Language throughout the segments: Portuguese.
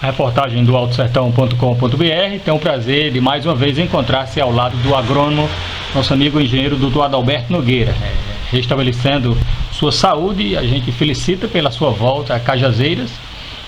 A reportagem do altosertão.com.br tem o prazer de mais uma vez encontrar-se ao lado do agrônomo, nosso amigo engenheiro Dr. Adalberto Nogueira. Restabelecendo sua saúde, a gente felicita pela sua volta a Cajazeiras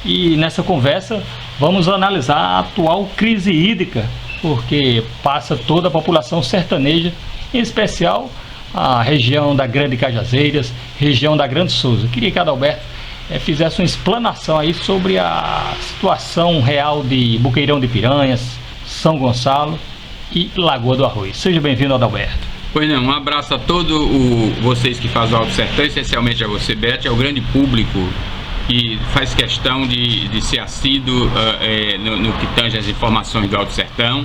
e nessa conversa vamos analisar a atual crise hídrica, porque passa toda a população sertaneja, em especial a região da Grande Cajazeiras, região da Grande Souza. Queria que Adalberto fizesse uma explanação aí sobre a situação real de Buqueirão de Piranhas, São Gonçalo e Lagoa do Arroz. Seja bem-vindo, Adalberto. Pois não, um abraço a todos vocês que fazem o Alto Sertão, essencialmente a você, Beth, ao grande público que faz questão de ser assíduo no que tange as informações do Alto Sertão.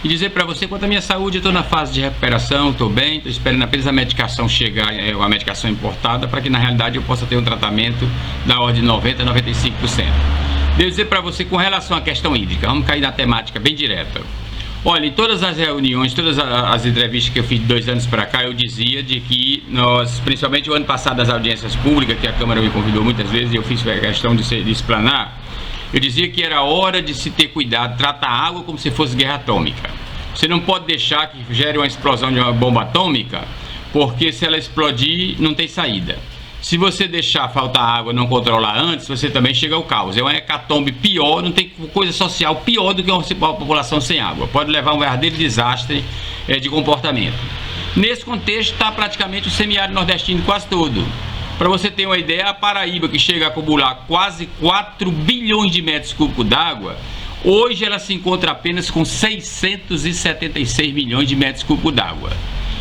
E dizer para você, quanto à minha saúde, eu estou na fase de recuperação, estou bem, estou esperando apenas a medicação chegar, a medicação importada, para que na realidade eu possa ter um tratamento da ordem de 90% a 95%. Devo dizer para você, com relação à questão hídrica, vamos cair na temática bem direta. Olha, em todas as reuniões, todas as entrevistas que eu fiz de 2 anos para cá, eu dizia de que nós, principalmente o ano passado das audiências públicas, que a Câmara me convidou muitas vezes e eu fiz questão de explanar, eu dizia que era hora de se ter cuidado, tratar a água como se fosse guerra atômica. Você não pode deixar que gere uma explosão de uma bomba atômica, porque se ela explodir, não tem saída. Se você deixar faltar água e não controlar antes, você também chega ao caos. É uma hecatombe pior, não tem coisa social pior do que uma população sem água. Pode levar a um verdadeiro desastre de comportamento. Nesse contexto está praticamente o semiárido nordestino quase todo. Para você ter uma ideia, a Paraíba, que chega a acumular quase 4 bilhões de metros cúbicos d'água, hoje ela se encontra apenas com 676 milhões de metros cúbicos d'água.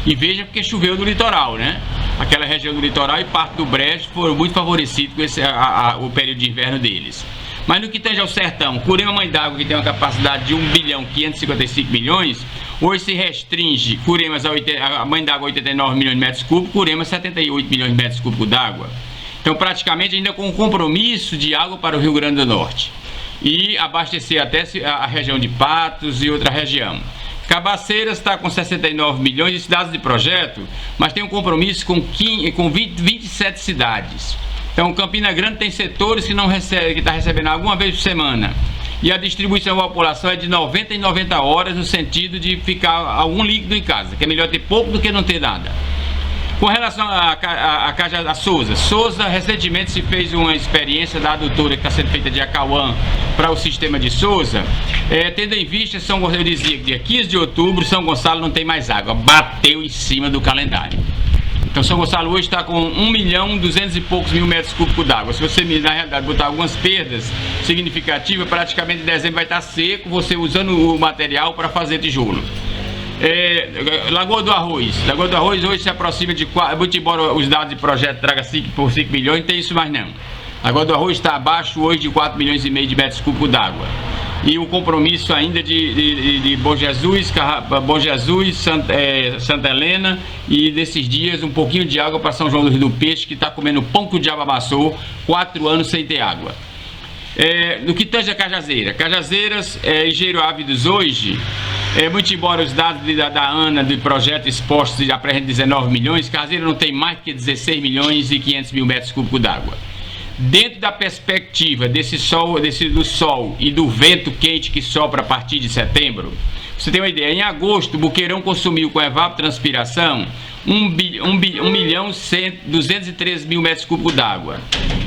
E veja porque choveu no litoral, né? Aquela região do litoral e parte do Brejo foram muito favorecidos com o período de inverno deles. Mas no que tange ao sertão, Curema Mãe d'Água, que tem uma capacidade de 1 bilhão 555 milhões, hoje se restringe Curemas a Mãe d'Água 89 milhões de metros cúbicos, Curema 78 milhões de metros cúbicos d'água. Então praticamente ainda com compromisso de água para o Rio Grande do Norte. E abastecer até a região de Patos e outra região. Cabaceiras está com 69 milhões de cidades de projeto, mas tem um compromisso com 27 cidades. Então Campina Grande tem setores que não recebe, que está recebendo alguma vez por semana. E a distribuição da população é de 90 em 90 horas, no sentido de ficar algum líquido em casa, que é melhor ter pouco do que não ter nada. Com relação a Souza, recentemente se fez uma experiência da adutora que está sendo feita de Acauã para o sistema de Souza, tendo em vista, eu dizia que dia 15 de outubro São Gonçalo não tem mais água, bateu em cima do calendário. Então São Gonçalo hoje está com 1 milhão 200 e poucos mil metros cúbicos d'água. Se você na realidade botar algumas perdas significativas, praticamente em dezembro vai estar seco, você usando o material para fazer tijolo. Lagoa do Arroz hoje se aproxima de 4, muito embora os dados de projeto tragam 5 milhões, não tem isso mais não. Lagoa do Arroz está abaixo hoje de 4 milhões e meio de metros cúbicos d'água. E o compromisso ainda de Bom Jesus, Santa Helena e desses dias um pouquinho de água para São João do Rio do Peixe, que está comendo pão que o diabo amassou, 4 anos sem ter água. No que tange a Cajazeiras, Engenheiro Ávidos hoje, muito embora os dados da ANA do projeto expostos apresentem 19 milhões, Cajazeiras não tem mais que 16 milhões e 500 mil metros cúbicos d'água. Dentro da perspectiva do sol e do vento quente que sopra a partir de setembro, você tem uma ideia, em agosto, Buqueirão consumiu com evapotranspiração 1 milhão 213 mil metros cúbicos d'água.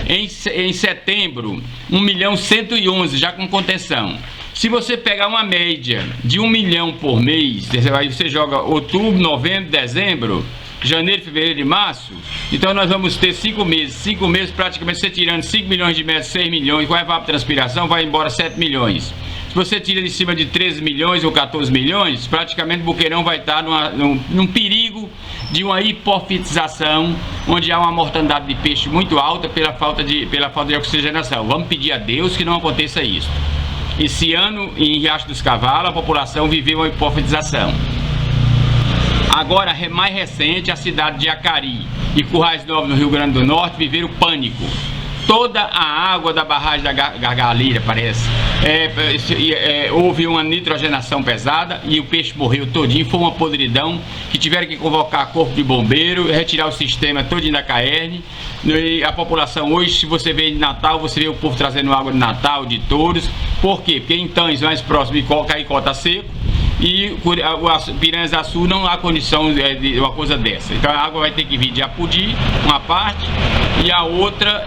Em setembro, 1 milhão 111, já com contenção. Se você pegar uma média de 1 milhão por mês, aí você joga outubro, novembro, dezembro, janeiro, fevereiro e março, então nós vamos ter 5 meses. 5 meses praticamente você tirando 5 milhões de metros, 6 milhões, com a evapotranspiração vai embora 7 milhões. Se você tira de cima de 13 milhões ou 14 milhões, praticamente o Buqueirão vai estar num perigo de uma hipofitização, onde há uma mortandade de peixe muito alta pela falta de oxigenação. Vamos pedir a Deus que não aconteça isso. Esse ano, em Riacho dos Cavalos, a população viveu uma hipofitização. Agora, mais recente, a cidade de Acari e Currais Novos, no Rio Grande do Norte, viveram pânico. toda a água da barragem da Gargalheira, parece, houve uma nitrogenação pesada e o peixe morreu todinho, foi uma podridão que tiveram que convocar corpo de bombeiro, retirar o sistema todinho da Caerne. E a população hoje, se você vê de Natal, você vê o povo trazendo água de Natal, de Touros. Por quê? Porque em Tães, mais próximo de Caicó está seco, e Piranhas Açu não há condição de uma coisa dessa. Então a água vai ter que vir de Apodi, uma parte, e a outra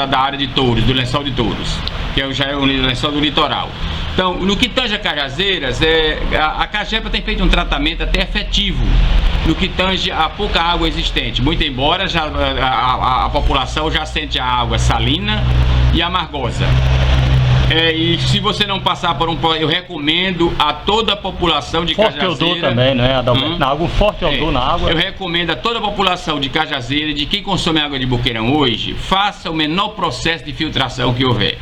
da área de Touros, do lençol de Touros, que já é o lençol do litoral. Então, no que tange a Cajazeiras, a Cagepa tem feito um tratamento até efetivo no que tange a pouca água existente, muito embora já, a população já sente a água salina e amargosa. E se você não passar por eu recomendo a toda a população de Cajazeira... Forte odor também, não é, Adalberto? Na água, forte odor na água. Eu recomendo a toda a população de Cajazeira, de quem consome água de Boqueirão hoje, faça o menor processo de filtração que houver.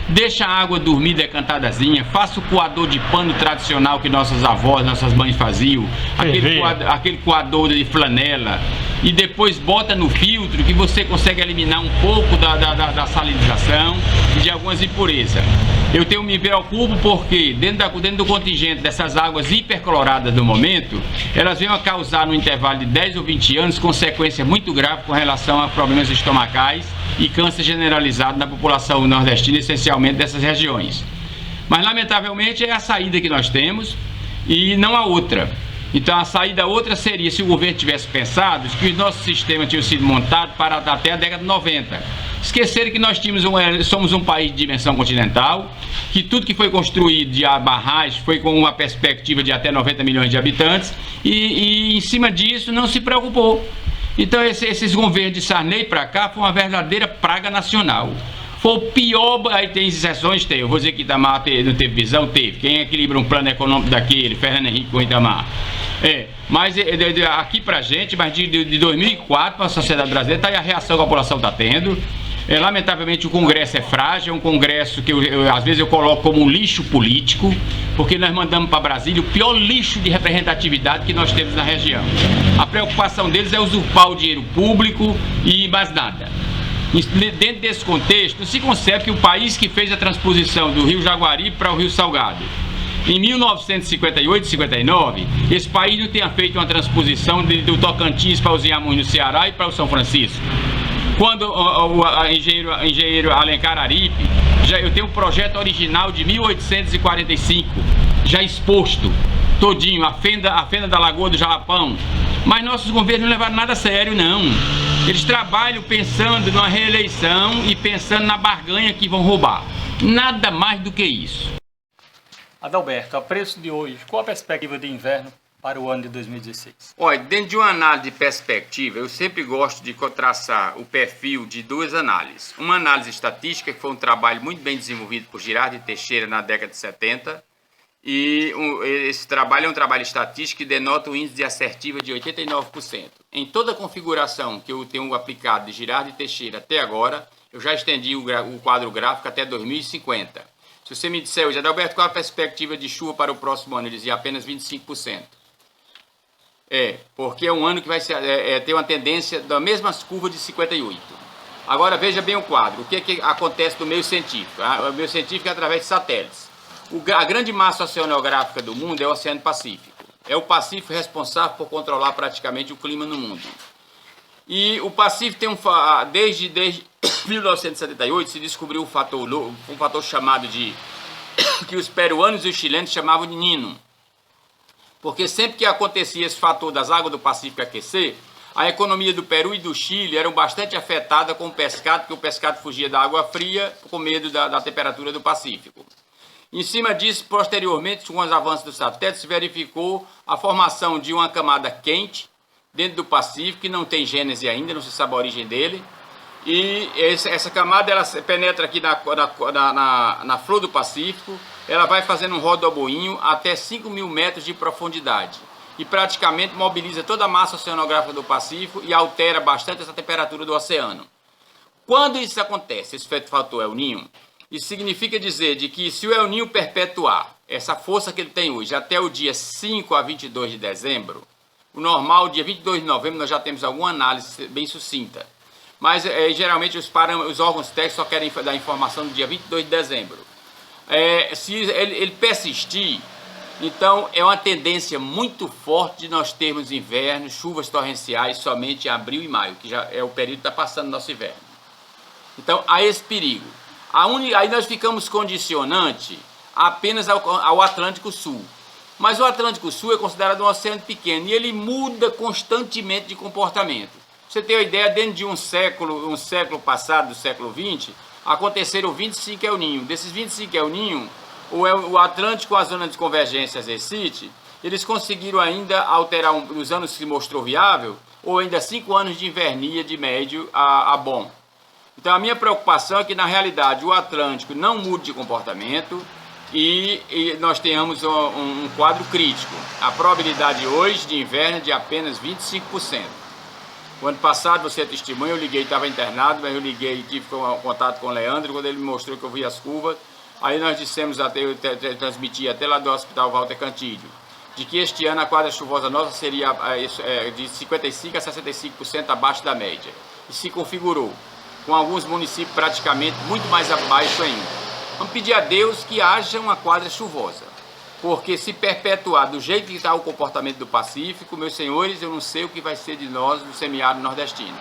Deixa a água dormir decantadazinha, faça o coador de pano tradicional que nossas avós, nossas mães faziam, aquele coador de flanela, e depois bota no filtro que você consegue eliminar um pouco da salinização e de algumas impurezas. Eu me preocupo porque dentro do contingente dessas águas hipercoloradas do momento, elas vêm a causar no intervalo de 10 ou 20 anos consequências muito graves com relação a problemas estomacais e câncer generalizado na população nordestina, essencialmente dessas regiões. Mas lamentavelmente é a saída que nós temos e não há outra. Então a saída outra seria se o governo tivesse pensado que o nosso sistema tinha sido montado para até a década de 90. Esqueceram que nós somos um país de dimensão continental, que tudo que foi construído de barragens foi com uma perspectiva de até 90 milhões de habitantes e em cima disso não se preocupou. Então esses governos de Sarney para cá foi uma verdadeira praga nacional. Foi o pior, aí tem exceções, eu vou dizer que Itamar não teve visão, teve. Quem equilibra um plano econômico daquele, Fernando Henrique com Itamar. Mas aqui pra gente, mas de 2004 para a sociedade brasileira, tá aí a reação que a população está tendo. Lamentavelmente o Congresso é frágil, é um Congresso que às vezes eu coloco como um lixo político, porque nós mandamos para Brasília o pior lixo de representatividade que nós temos na região. A preocupação deles é usurpar o dinheiro público e mais nada. Dentro desse contexto, se concebe que o país que fez a transposição do Rio Jaguaribe para o Rio Salgado, em 1958 e 59, esse país não tenha feito uma transposição do Tocantins para os Inhamuns no Ceará e para o São Francisco. Quando o engenheiro Alencar Aripe, eu tenho um projeto original de 1845, já exposto, todinho, a fenda da Lagoa do Jalapão, mas nossos governos não levaram nada a sério, não. Eles trabalham pensando numa reeleição e pensando na barganha que vão roubar. Nada mais do que isso. Adalberto, a preço de hoje, qual a perspectiva de inverno para o ano de 2016? Olha, dentro de uma análise de perspectiva, eu sempre gosto de traçar o perfil de duas análises. Uma análise estatística, que foi um trabalho muito bem desenvolvido por Girardi Teixeira na década de 70, e esse trabalho é um trabalho estatístico que denota um índice de assertiva de 89%. Em toda a configuração que eu tenho aplicado de Girardi Teixeira até agora, eu já estendi o quadro gráfico até 2050. Se você me disser hoje, Adalberto, qual a perspectiva de chuva para o próximo ano? Eu dizia apenas 25%. Porque é um ano que vai ter uma tendência das mesmas curvas de 58. Agora veja bem o quadro. O que acontece no meio científico? O meio científico é através de satélites. A grande massa oceanográfica do mundo é o Oceano Pacífico. É o Pacífico responsável por controlar praticamente o clima no mundo. E o Pacífico tem desde 1978 se descobriu um fator chamado de que os peruanos e os chilenos chamavam de Nino. Porque sempre que acontecia esse fator das águas do Pacífico aquecer, a economia do Peru e do Chile eram bastante afetada com o pescado, porque o pescado fugia da água fria com medo da temperatura do Pacífico. Em cima disso, posteriormente, com os avanços do satélite, se verificou a formação de uma camada quente dentro do Pacífico, que não tem gênese ainda, não se sabe a origem dele. E essa camada ela penetra aqui na flor do Pacífico, ela vai fazendo um rodoboinho até 5.000 metros de profundidade. E praticamente mobiliza toda a massa oceanográfica do Pacífico e altera bastante essa temperatura do oceano. Quando isso acontece, esse fator El Niño, isso significa dizer de que se o El Niño perpetuar essa força que ele tem hoje até o dia 5 a 22 de dezembro, o normal, dia 22 de novembro, nós já temos alguma análise bem sucinta. mas geralmente os órgãos técnicos só querem dar informação no dia 22 de dezembro. Se ele persistir, então é uma tendência muito forte de nós termos inverno, chuvas torrenciais somente em abril e maio, que já é o período que está passando nosso inverno. Então há esse perigo. Aí nós ficamos condicionante apenas ao Atlântico Sul. Mas o Atlântico Sul é considerado um oceano pequeno e ele muda constantemente de comportamento. Pra você ter uma ideia, dentro de um século passado, do século XX, aconteceram 25 El Niño. Desses 25 El Niño, o Atlântico, a zona de convergência Zecite, eles conseguiram ainda alterar, nos anos que se mostrou viável, ou ainda 5 anos de invernia de médio a bom. Então a minha preocupação é que na realidade o Atlântico não mude de comportamento e nós tenhamos um quadro crítico. A probabilidade hoje de inverno é de apenas 25%. O ano passado, você é testemunha, eu liguei, estava internado, mas eu liguei e tive contato com o Leandro, quando ele me mostrou que eu vi as curvas. Aí nós dissemos, eu transmiti até lá do Hospital Walter Cantillo, de que este ano a quadra chuvosa nossa seria de 55% a 65% abaixo da média. E se configurou, com alguns municípios praticamente muito mais abaixo ainda. Vamos pedir a Deus que haja uma quadra chuvosa, porque se perpetuar do jeito que está o comportamento do Pacífico, meus senhores, eu não sei o que vai ser de nós no semiárido nordestino.